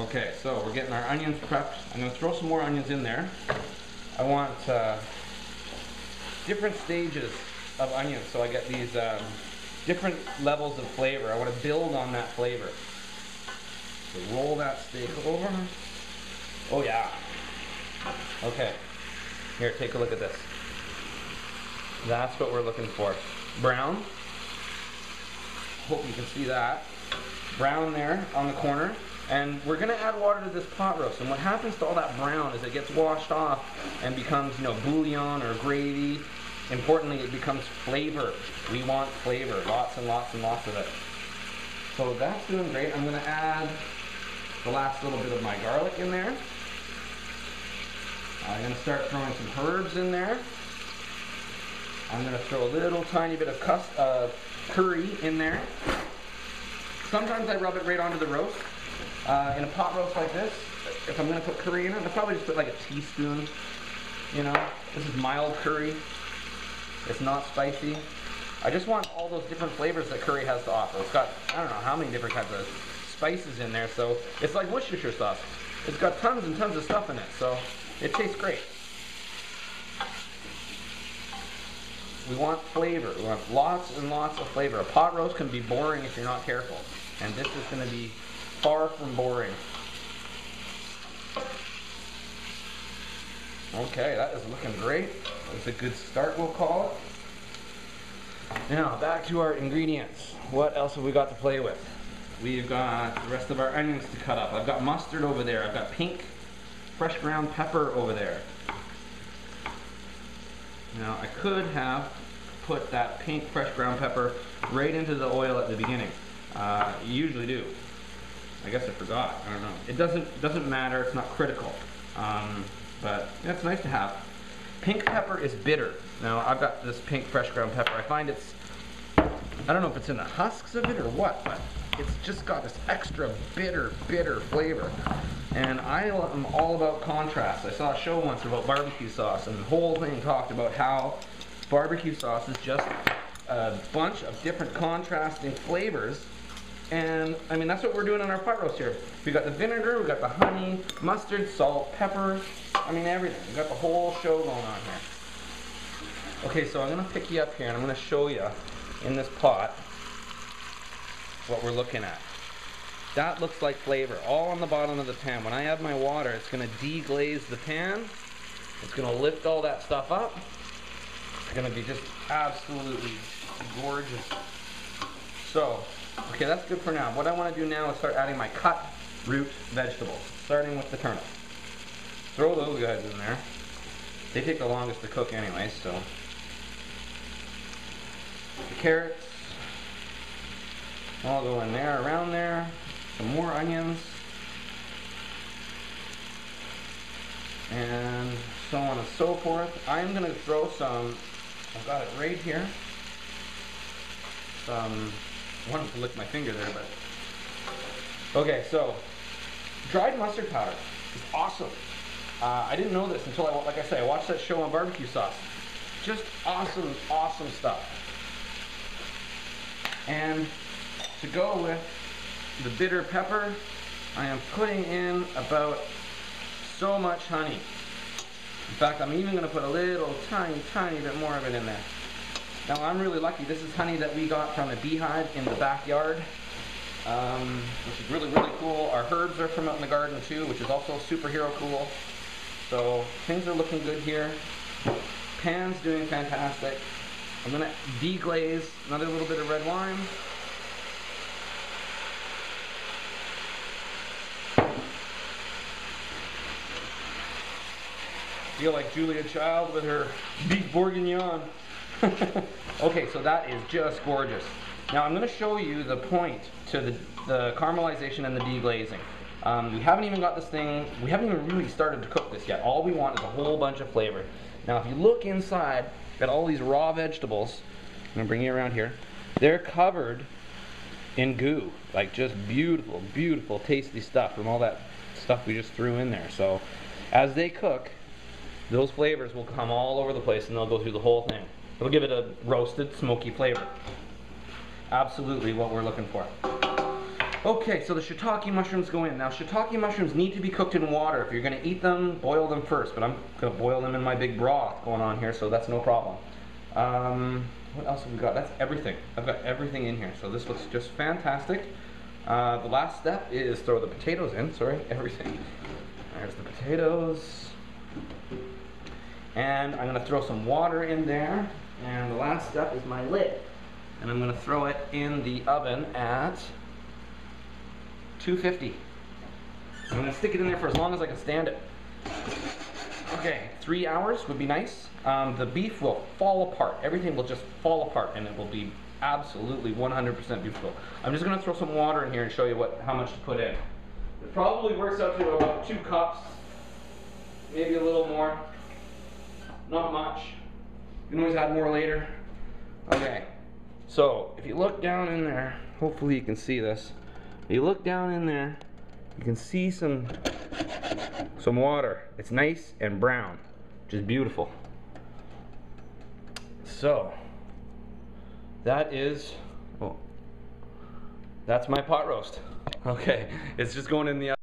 Okay, so we're getting our onions prepped. I'm going to throw some more onions in there. I want different stages of onions, so I get these different levels of flavor. I want to build on that flavor. So roll that steak over. Oh yeah. Okay. Here, take a look at this. That's what we're looking for. Brown. Hope you can see that. Brown there on the corner. And we're going to add water to this pot roast. And what happens to all that brown is it gets washed off and becomes, you know, bouillon or gravy. Importantly, it becomes flavor. We want flavor. Lots and lots and lots of it. So that's doing great. I'm going to add the last little bit of my garlic in there. I'm going to start throwing some herbs in there. I'm going to throw a little tiny bit of curry in there. Sometimes I rub it right onto the roast. In a pot roast like this, if I'm going to put curry in it, I'll probably just put like a teaspoon. You know, this is mild curry. It's not spicy. I just want all those different flavors that curry has to offer. It's got, I don't know how many different kinds of spices in there, so it's like Worcestershire sauce. It's got tons and tons of stuff in it, so it tastes great. We want flavor. We want lots and lots of flavor. A pot roast can be boring if you're not careful, and this is going to be far from boring. Okay, that is looking great. That's a good start, we'll call it. Now, back to our ingredients. What else have we got to play with? We've got the rest of our onions to cut up. I've got mustard over there. I've got pink fresh ground pepper over there. Now, I could have put that pink fresh ground pepper right into the oil at the beginning. You usually do. I guess I forgot. I don't know. It doesn't matter. It's not critical. But yeah, it's nice to have. Pink pepper is bitter. Now I've got this pink fresh ground pepper. I find it's, I don't know if it's in the husks of it or what, but it's just got this extra bitter flavor. And I am all about contrast. I saw a show once about barbecue sauce, and the whole thing talked about how barbecue sauce is just a bunch of different contrasting flavors. And I mean, that's what we're doing on our pot roast here. We got the vinegar, we got the honey, mustard, salt, pepper. I mean, everything. We got the whole show going on here. Okay, so I'm gonna pick you up here and I'm gonna show you in this pot what we're looking at. That looks like flavor, all on the bottom of the pan. When I add my water, it's gonna deglaze the pan. It's gonna lift all that stuff up. It's gonna be just absolutely gorgeous. So, okay, that's good for now. What I want to do now is start adding my cut root vegetables, starting with the turnip. Throw those guys in there. They take the longest to cook anyway, so. The carrots. All go in there, around there. Some more onions. And so on and so forth. I'm going to throw some, I've got it right here. Some, I wanted to lick my finger there, but. Okay, so, dried mustard powder is awesome. I didn't know this until like I said, I watched that show on barbecue sauce. Just awesome, awesome stuff. And to go with the bitter pepper, I am putting in about so much honey. In fact, I'm even going to put a little tiny bit more of it in there. Now, I'm really lucky. This is honey that we got from a beehive in the backyard, which is really cool. Our herbs are from out in the garden too, which is also superhero cool. So things are looking good here. Pan's doing fantastic. I'm going to deglaze another little bit of red wine. Feel like Julia Child with her beef bourguignon. Okay, so that is just gorgeous. Now I'm going to show you the point to the caramelization and the deglazing. We haven't even got this thing, we haven't even really started to cook this yet. All we want is a whole bunch of flavor. Now if you look inside, got all these raw vegetables. I'm going to bring you around here. They're covered in goo, like just beautiful, tasty stuff from all that stuff we just threw in there. So as they cook, those flavors will come all over the place and they'll go through the whole thing. It'll give it a roasted, smoky flavor. Absolutely what we're looking for. Okay, so the shiitake mushrooms go in. Now, shiitake mushrooms need to be cooked in water. If you're going to eat them, boil them first. But I'm going to boil them in my big broth going on here, so that's no problem. What else have we got? That's everything. I've got everything in here, so this looks just fantastic. The last step is throw the potatoes in. Sorry, everything. There's the potatoes. And I'm going to throw some water in there. And the last step is my lid. And I'm going to throw it in the oven at 250. I'm going to stick it in there for as long as I can stand it. Okay, 3 hours would be nice. The beef will fall apart. Everything will just fall apart, and it will be absolutely 100% beautiful. I'm just going to throw some water in here and show you how much to put in. It probably works out to about 2 cups, maybe a little more. Not much. You can always add more later. Okay, so if you look down in there, hopefully you can see this. If you look down in there, you can see some water. It's nice and brown, which is beautiful. So that's my pot roast. Okay, it's just going in the oven.